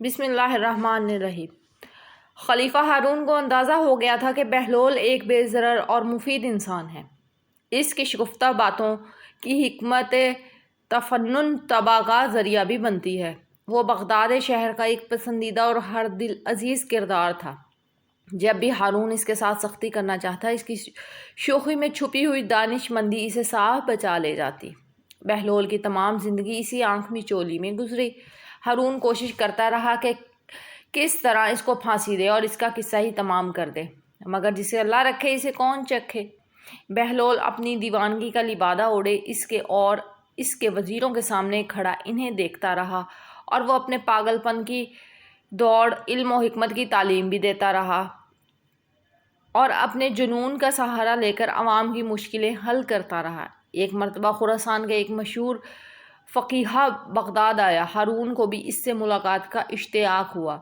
بسم اللہ الرحمن الرحیم۔ خلیفہ ہارون کو اندازہ ہو گیا تھا کہ بہلول ایک بے ضرر اور مفید انسان ہے۔ اس کی شگفتہ باتوں کی حکمت تفنن طبع کا ذریعہ بھی بنتی ہے۔ وہ بغداد شہر کا ایک پسندیدہ اور ہر دل عزیز کردار تھا۔ جب بھی ہارون اس کے ساتھ سختی کرنا چاہتا، اس کی شوخی میں چھپی ہوئی دانش مندی اسے صاف بچا لے جاتی۔ بہلول کی تمام زندگی اسی آنکھ میں چولی میں گزری۔ ہارون کوشش کرتا رہا کہ کس طرح اس کو پھانسی دے اور اس کا قصہ ہی تمام کر دے، مگر جسے اللہ رکھے اسے کون چکھے۔ بہلول اپنی دیوانگی کا لبادہ اوڑھے اس کے وزیروں کے سامنے کھڑا انہیں دیکھتا رہا، اور وہ اپنے پاگل پن کی دوڑ علم و حکمت کی تعلیم بھی دیتا رہا اور اپنے جنون کا سہارا لے کر عوام کی مشکلیں حل کرتا رہا۔ ایک مرتبہ خراسان کا ایک مشہور فقیہ بغداد آیا۔ ہارون کو بھی اس سے ملاقات کا اشتیاق ہوا۔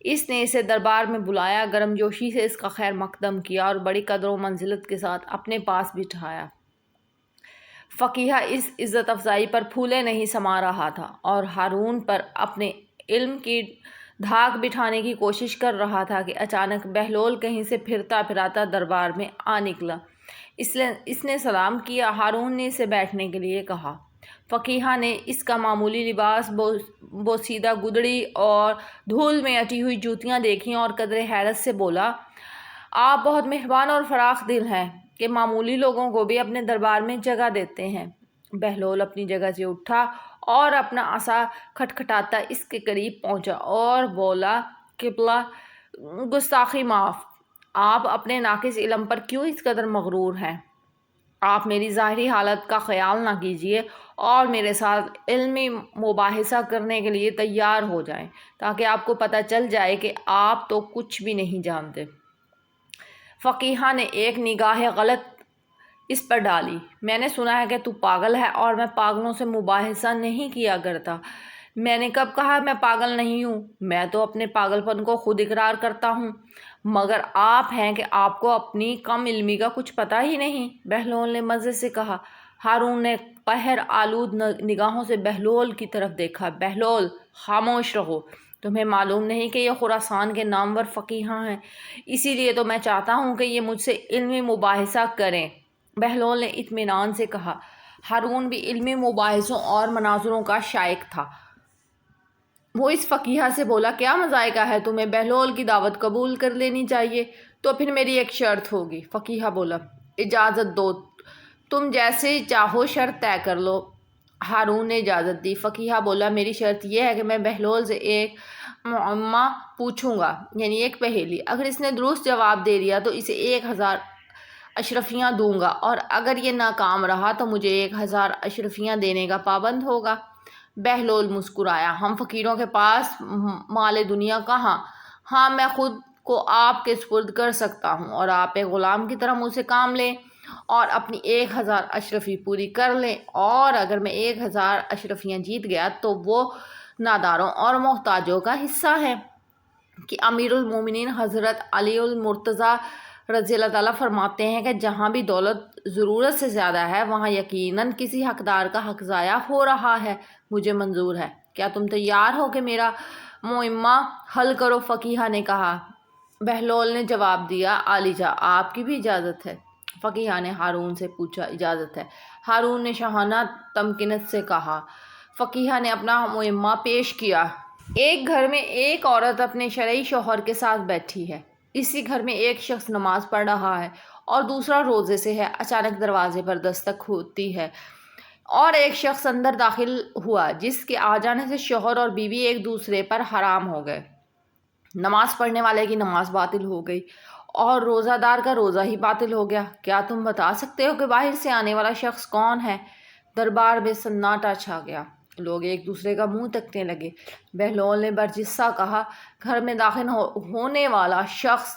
اس نے اسے دربار میں بلایا، گرم جوشی سے اس کا خیر مقدم کیا اور بڑی قدر و منزلت کے ساتھ اپنے پاس بٹھایا۔ فقیہ اس عزت افزائی پر پھولے نہیں سما رہا تھا اور ہارون پر اپنے علم کی دھاک بٹھانے کی کوشش کر رہا تھا کہ اچانک بہلول کہیں سے پھرتا پھراتا دربار میں آ نکلا۔ اس نے سلام کیا۔ ہارون نے اسے بیٹھنے کے لیے کہا۔ فقیہ نے اس کا معمولی لباس، بوسیدہ گدڑی اور دھول میں اٹی ہوئی جوتیاں دیکھیں اور قدر حیرت سے بولا، آپ بہت مہربان اور فراخ دل ہیں کہ معمولی لوگوں کو بھی اپنے دربار میں جگہ دیتے ہیں۔ بہلول اپنی جگہ سے اٹھا اور اپنا عصا کھٹکھٹاتا اس کے قریب پہنچا اور بولا، قبلہ گستاخی معاف، آپ اپنے ناقص علم پر کیوں اس قدر مغرور ہیں؟ آپ میری ظاہری حالت کا خیال نہ کیجیے اور میرے ساتھ علمی مباحثہ کرنے کے لیے تیار ہو جائیں تاکہ آپ کو پتہ چل جائے کہ آپ تو کچھ بھی نہیں جانتے۔ فقیہ نے ایک نگاہ غلط اس پر ڈالی۔ میں نے سنا ہے کہ تو پاگل ہے اور میں پاگلوں سے مباحثہ نہیں کیا کرتا۔ میں نے کب کہا میں پاگل نہیں ہوں؟ میں تو اپنے پاگل پن کو خود اقرار کرتا ہوں، مگر آپ ہیں کہ آپ کو اپنی کم علمی کا کچھ پتہ ہی نہیں۔ بہلول نے مزے سے کہا۔ ہارون نے قہر آلود نگاہوں سے بہلول کی طرف دیکھا۔ بہلول، خاموش رہو، تمہیں معلوم نہیں کہ یہ خراسان کے نامور فقیہ ہیں، اسی لیے تو میں چاہتا ہوں کہ یہ مجھ سے علمی مباحثہ کریں۔ بہلول نے اطمینان سے کہا۔ ہارون بھی علمی مباحثوں اور مناظروں کا شائق تھا۔ وہ اس فقیہ سے بولا، کیا مذائقہ ہے تمہیں؟ بہلول کی دعوت قبول کر لینی چاہیے۔ تو پھر میری ایک شرط ہوگی۔ فقیہ بولا، اجازت دو، تم جیسے چاہو شرط طے کر لو۔ ہارون نے اجازت دی۔ فقیہ بولا، میری شرط یہ ہے کہ میں بہلول سے ایک معمہ پوچھوں گا، یعنی ایک پہیلی۔ اگر اس نے درست جواب دے دیا تو اسے 1000 اشرفیاں دوں گا، اور اگر یہ ناکام رہا تو مجھے 1000 اشرفیاں دینے کا پابند ہوگا۔ بہلول مسکرایا۔ ہم فقیروں کے پاس مال دنیا کہاں؟ ہاں، میں خود کو آپ کے سپرد کر سکتا ہوں اور آپ ایک غلام کی طرح مجھ سے کام لیں اور اپنی 1000 اشرفی پوری کر لیں، اور اگر میں 1000 اشرفیاں جیت گیا تو وہ ناداروں اور محتاجوں کا حصہ ہے کہ امیر المومنین حضرت علی المرتضیٰ رضی اللہ تعالیٰ فرماتے ہیں کہ جہاں بھی دولت ضرورت سے زیادہ ہے وہاں یقیناً کسی حقدار کا حق ضائع ہو رہا ہے۔ مجھے منظور ہے۔ کیا تم تیار ہو کہ میرا معمہ حل کرو؟ فقیہ نے کہا۔ بہلول نے جواب دیا، عالیجا، آپ کی بھی اجازت ہے؟ فقیہ نے ہارون سے پوچھا۔ اجازت ہے، ہارون نے شاہانہ تمکنت سے کہا۔ فقیہ نے اپنا معمہ پیش کیا۔ ایک گھر میں ایک عورت اپنے شرعی شوہر کے ساتھ بیٹھی ہے۔ اسی گھر میں ایک شخص نماز پڑھ رہا ہے اور دوسرا روزے سے ہے۔ اچانک دروازے پر دستک ہوتی ہے اور ایک شخص اندر داخل ہوا جس کے آ جانے سے شوہر اور بیوی ایک دوسرے پر حرام ہو گئے۔ نماز پڑھنے والے کی نماز باطل ہو گئی اور روزہ دار کا روزہ ہی باطل ہو گیا۔ کیا تم بتا سکتے ہو کہ باہر سے آنے والا شخص کون ہے؟ دربار میں سناٹا چھا گیا۔ لوگ ایک دوسرے کا منہ تکنے لگے۔ بہلول نے برجستہ کہا، گھر میں داخل ہونے والا شخص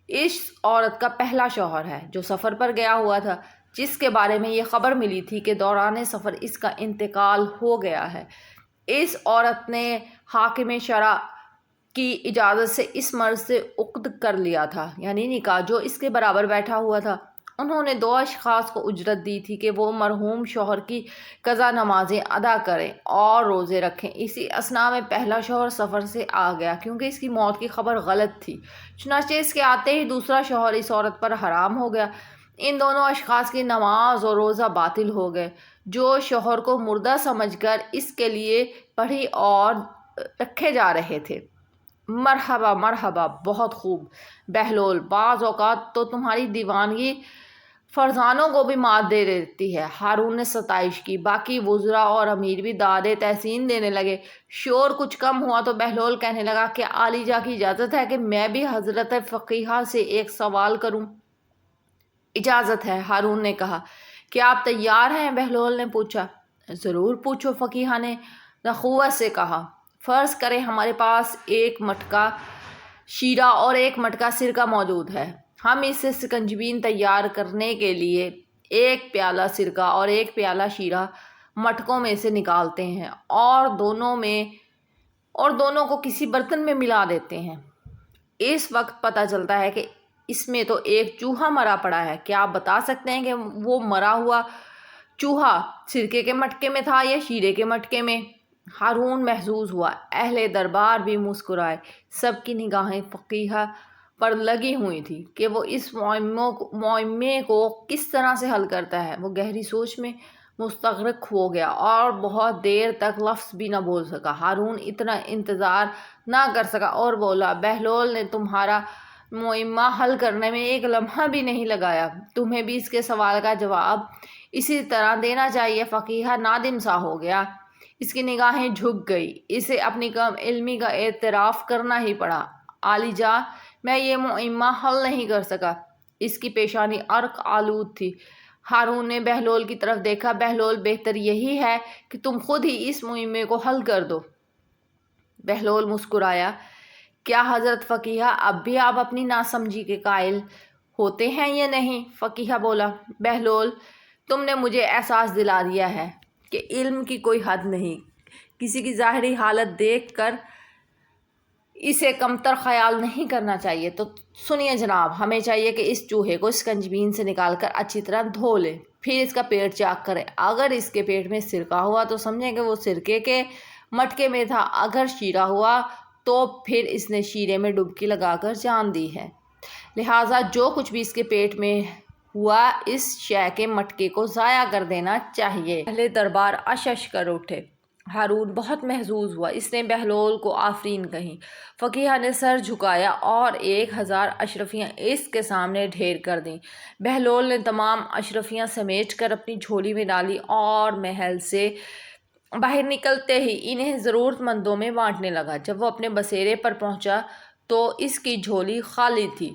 اس عورت کا پہلا شوہر ہے جو سفر پر گیا ہوا تھا، جس کے بارے میں یہ خبر ملی تھی کہ دوران سفر اس کا انتقال ہو گیا ہے۔ اس عورت نے حاکم شرع کی اجازت سے اس مرد سے عقد کر لیا تھا، یعنی نکاح، جو اس کے برابر بیٹھا ہوا تھا، انہوں نے 2 اشخاص کو اجرت دی تھی کہ وہ مرحوم شوہر کی قضا نمازیں ادا کریں اور روزے رکھیں۔ اسی اثناء میں پہلا شوہر سفر سے آ گیا کیونکہ اس کی موت کی خبر غلط تھی، چنانچہ اس کے آتے ہی دوسرا شوہر اس عورت پر حرام ہو گیا۔ ان دونوں اشخاص کی نماز اور روزہ باطل ہو گئے، جو شوہر کو مردہ سمجھ کر اس کے لیے پڑھی اور رکھے جا رہے تھے۔ مرحبا مرحبا، بہت خوب بہلول، بعض اوقات تو تمہاری دیوانگی فرزانوں کو بھی مات دے دیتی ہے۔ ہارون نے ستائش کی۔ باقی وزراء اور امیر بھی داد تحسین دینے لگے۔ شور کچھ کم ہوا تو بہلول کہنے لگا کہ عالی جا کی اجازت ہے کہ میں بھی حضرت فقیہہ سے ایک سوال کروں؟ اجازت ہے، ہارون نے کہا۔ کیا آپ تیار ہیں؟ بہلول نے پوچھا۔ ضرور پوچھو، فقیہہ نے نخوت سے کہا۔ فرض کریں ہمارے پاس ایک مٹکا شیرہ اور ایک مٹکا سرکہ موجود ہے۔ ہم اس سے سکنجبین تیار کرنے کے لیے ایک پیالہ سرکہ اور ایک پیالہ شیرہ مٹکوں میں سے نکالتے ہیں اور دونوں کو کسی برتن میں ملا دیتے ہیں۔ اس وقت پتہ چلتا ہے کہ اس میں تو ایک چوہا مرا پڑا ہے۔ کیا آپ بتا سکتے ہیں کہ وہ مرا ہوا چوہا سرکے کے مٹکے میں تھا یا شیرے کے مٹکے میں؟ ہارون محظوظ ہوا۔ اہل دربار بھی مسکرائے۔ سب کی نگاہیں فقیہہ پر لگی ہوئی تھی کہ وہ اس معمے کو کس طرح سے حل کرتا ہے۔ وہ گہری سوچ میں مستغرق ہو گیا اور بہت دیر تک لفظ بھی نہ بول سکا۔ ہارون اتنا انتظار نہ کر سکا اور بولا، بہلول نے تمہارا معمہ حل کرنے میں ایک لمحہ بھی نہیں لگایا۔ تمہیں بھی اس کے سوال کا جواب اسی طرح دینا چاہیے۔ فقیہہ نادم سا ہو گیا۔ اس کی نگاہیں جھک گئی۔ اسے اپنی کم علمی کا اعتراف کرنا ہی پڑا۔ عالی جا، میں یہ معمہ حل نہیں کر سکا۔ اس کی پیشانی عرق آلود تھی۔ ہارون نے بہلول کی طرف دیکھا۔ بہلول، بہتر یہی ہے کہ تم خود ہی اس معمے کو حل کر دو۔ بہلول مسکرایا۔ کیا حضرت فقیہہ اب بھی آپ اپنی ناسمجھی کے قائل ہوتے ہیں یا نہیں؟ فقیہہ بولا۔ بہلول، تم نے مجھے احساس دلا دیا ہے کہ علم کی کوئی حد نہیں۔ کسی کی ظاہری حالت دیکھ کر اسے کمتر خیال نہیں کرنا چاہیے۔ تو سنیے جناب، ہمیں چاہیے کہ اس چوہے کو سکنجبین سے نکال کر اچھی طرح دھو لیں، پھر اس کا پیٹ چاک کریں۔ اگر اس کے پیٹ میں سرکہ ہوا تو سمجھیں کہ وہ سرکے کے مٹکے میں تھا، اگر شیرہ ہوا تو پھر اس نے شیرے میں ڈبکی لگا کر جان دی ہے، لہٰذا جو کچھ بھی اس کے پیٹ میں ہوا اس شے کے مٹکے کو ضائع کر دینا چاہیے۔ اہل دربار اش اش کر اٹھے۔ ہارون بہت محظوظ ہوا۔ اس نے بہلول کو آفرین کہی۔ فقیہہ نے سر جھکایا اور 1000 اشرفیاں اس کے سامنے ڈھیر کر دیں۔ بہلول نے تمام اشرفیاں سمیٹ کر اپنی جھولی میں ڈالی اور محل سے باہر نکلتے ہی انہیں ضرورت مندوں میں بانٹنے لگا۔ جب وہ اپنے بسیرے پر پہنچا تو اس کی جھولی خالی تھی۔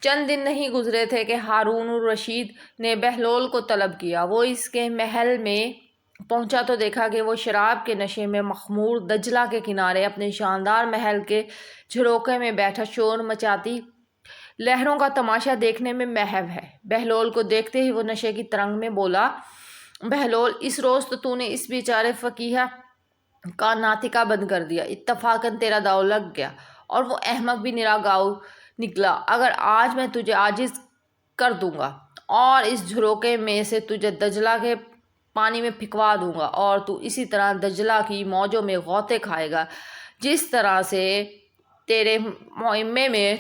چند دن نہیں گزرے تھے کہ ہارون الرشید نے بہلول کو طلب کیا۔ وہ اس کے محل میں پہنچا تو دیکھا کہ وہ شراب کے نشے میں مخمور دجلہ کے کنارے اپنے شاندار محل کے جھروکے میں بیٹھا شور مچاتی لہروں کا تماشا دیکھنے میں محو ہے۔ بہلول کو دیکھتے ہی وہ نشے کی ترنگ میں بولا، بہلول، اس روز تو نے اس بیچارے فقیہہ کا ناطقہ بند کر دیا۔ اتفاقاً تیرا داؤ لگ گیا اور وہ احمق بھی نرا گاؤ نکلا۔ اگر آج میں تجھے عاجز کر دوں گا اور اس جھروکے میں سے تجھے دجلہ کے پانی میں پھینکوا دوں گا اور تو اسی طرح دجلہ کی موجوں میں غوطے کھائے گا جس طرح سے تیرے معمے میں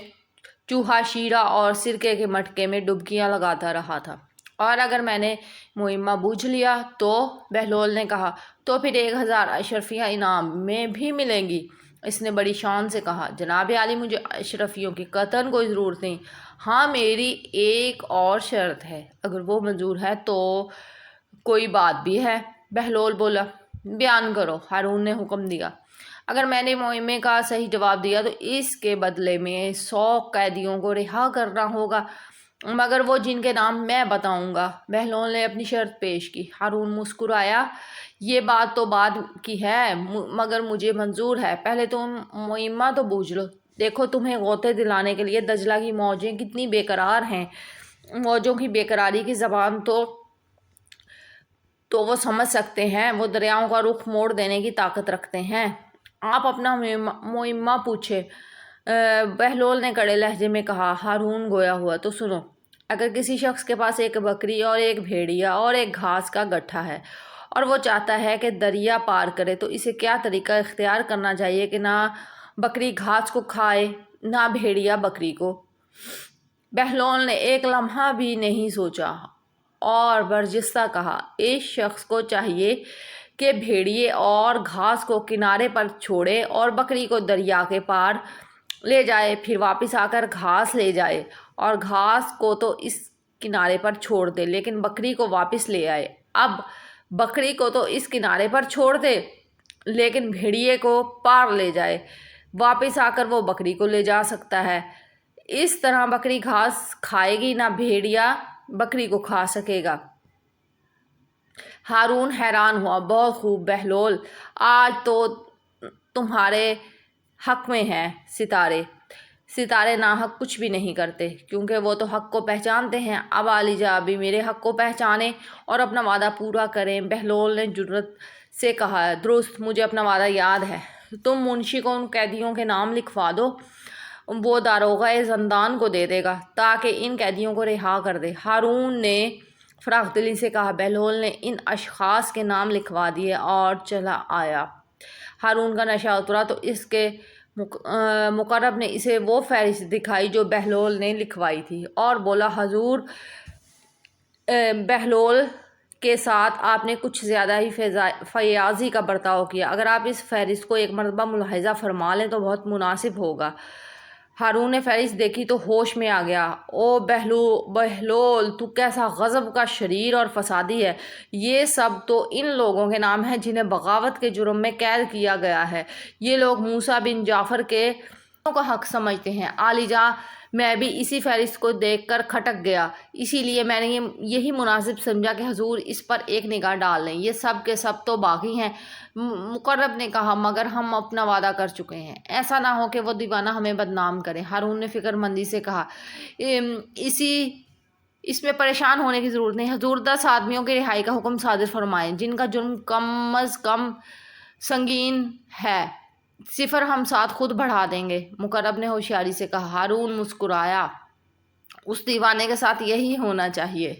چوہا شیرہ اور سرکے کے مٹکے میں ڈبکیاں لگاتا رہا تھا، اور اگر میں نے معمہ بوجھ لیا تو، بہلول نے کہا، تو پھر 1000 اشرفیاں انعام میں بھی ملیں گی۔ اس نے بڑی شان سے کہا، جناب عالی، مجھے اشرفیوں کی قطعاً کوئی ضرورت نہیں۔ ہاں، میری ایک اور شرط ہے، اگر وہ منظور ہے تو۔ کوئی بات بھی ہے؟ بہلول بولا۔ بیان کرو، ہارون نے حکم دیا۔ اگر میں نے معمے کا صحیح جواب دیا تو اس کے بدلے میں 100 قیدیوں کو رہا کرنا ہوگا، مگر وہ جن کے نام میں بتاؤں گا۔ بہلول نے اپنی شرط پیش کی۔ ہارون مسکرایا۔ یہ بات تو بعد کی ہے، مگر مجھے منظور ہے۔ پہلے تم معمہ تو بوجھ لو۔ دیکھو، تمہیں غوطے دلانے کے لیے دجلہ کی موجیں کتنی بے قرار ہیں۔ موجوں کی بے قراری کی زبان تو وہ سمجھ سکتے ہیں، وہ دریاؤں کا رخ موڑ دینے کی طاقت رکھتے ہیں۔ آپ اپنا معمہ پوچھے، بہلول نے کڑے لہجے میں کہا۔ ہارون گویا ہوا، تو سنو، اگر کسی شخص کے پاس ایک بکری اور ایک بھیڑیا اور ایک گھاس کا گٹھا ہے اور وہ چاہتا ہے کہ دریا پار کرے تو اسے کیا طریقہ اختیار کرنا چاہیے کہ نہ بکری گھاس کو کھائے نہ بھیڑیا بکری کو؟ بہلول نے ایک لمحہ بھی نہیں سوچا اور برجستہ کہا، اس شخص کو چاہیے کہ بھیڑیے اور گھاس کو کنارے پر چھوڑے اور بکری کو دریا کے پار لے جائے، پھر واپس آ کر گھاس لے جائے، اور گھاس کو تو اس کنارے پر چھوڑ دے لیکن بکری کو واپس لے آئے۔ اب بکری کو تو اس کنارے پر چھوڑ دے لیکن بھیڑیے کو پار لے جائے، واپس آ کر وہ بکری کو لے جا سکتا ہے۔ اس طرح بکری گھاس کھائے گی نہ بھیڑیا بکری کو کھا سکے گا۔ ہارون حیران ہوا۔ بہت خوب بہلول، آج تو تمہارے حق میں ہیں ستارے ناحق کچھ بھی نہیں کرتے کیونکہ وہ تو حق کو پہچانتے ہیں۔ اب علی جا بھی میرے حق کو پہچانیں اور اپنا وعدہ پورا کریں۔ بہلول نے جرأت سے کہا، درست، مجھے اپنا وعدہ یاد ہے۔ تم منشی کو ان قیدیوں کے نام لکھوا دو، وہ داروغہ زندان کو دے دے گا تاکہ ان قیدیوں کو رہا کر دے۔ ہارون نے فراخ دلی سے کہا۔ بہلول نے ان اشخاص کے نام لکھوا دیے اور چلا آیا۔ ہارون کا نشہ اترا تو اس کے مقرب نے اسے وہ فہرست دکھائی جو بہلول نے لکھوائی تھی اور بولا، حضور، بہلول کے ساتھ آپ نے کچھ زیادہ ہی فیاضی کا برتاؤ کیا۔ اگر آپ اس فہرست کو ایک مرتبہ ملاحظہ فرما لیں تو بہت مناسب ہوگا۔ ہارون نے فہرست دیکھی تو ہوش میں آ گیا۔ او بہلول، تو کیسا غضب کا شریر اور فسادی ہے! یہ سب تو ان لوگوں کے نام ہیں جنہیں بغاوت کے جرم میں قید کیا گیا ہے۔ یہ لوگ موسیٰ بن جعفر کے کا حق سمجھتے ہیں۔ علی جا، میں بھی اسی فہرست کو دیکھ کر کھٹک گیا، اسی لیے میں نے یہی مناسب سمجھا کہ حضور اس پر ایک نگاہ ڈال لیں۔ یہ سب کے سب تو باغی ہیں۔ مقرب نے کہا، مگر ہم اپنا وعدہ کر چکے ہیں، ایسا نہ ہو کہ وہ دیوانہ ہمیں بدنام کریں۔ ہارون نے فکر مندی سے کہا، اس میں پریشان ہونے کی ضرورت نہیں۔ حضور 10 آدمیوں کی رہائی کا حکم صادر فرمائیں جن کا جرم کم از کم سنگین ہے، صفر ہم ساتھ خود بڑھا دیں گے۔ مقرب نے ہوشیاری سے کہا۔ ہارون مسکرایا، اس دیوانے کے ساتھ یہی ہونا چاہیے۔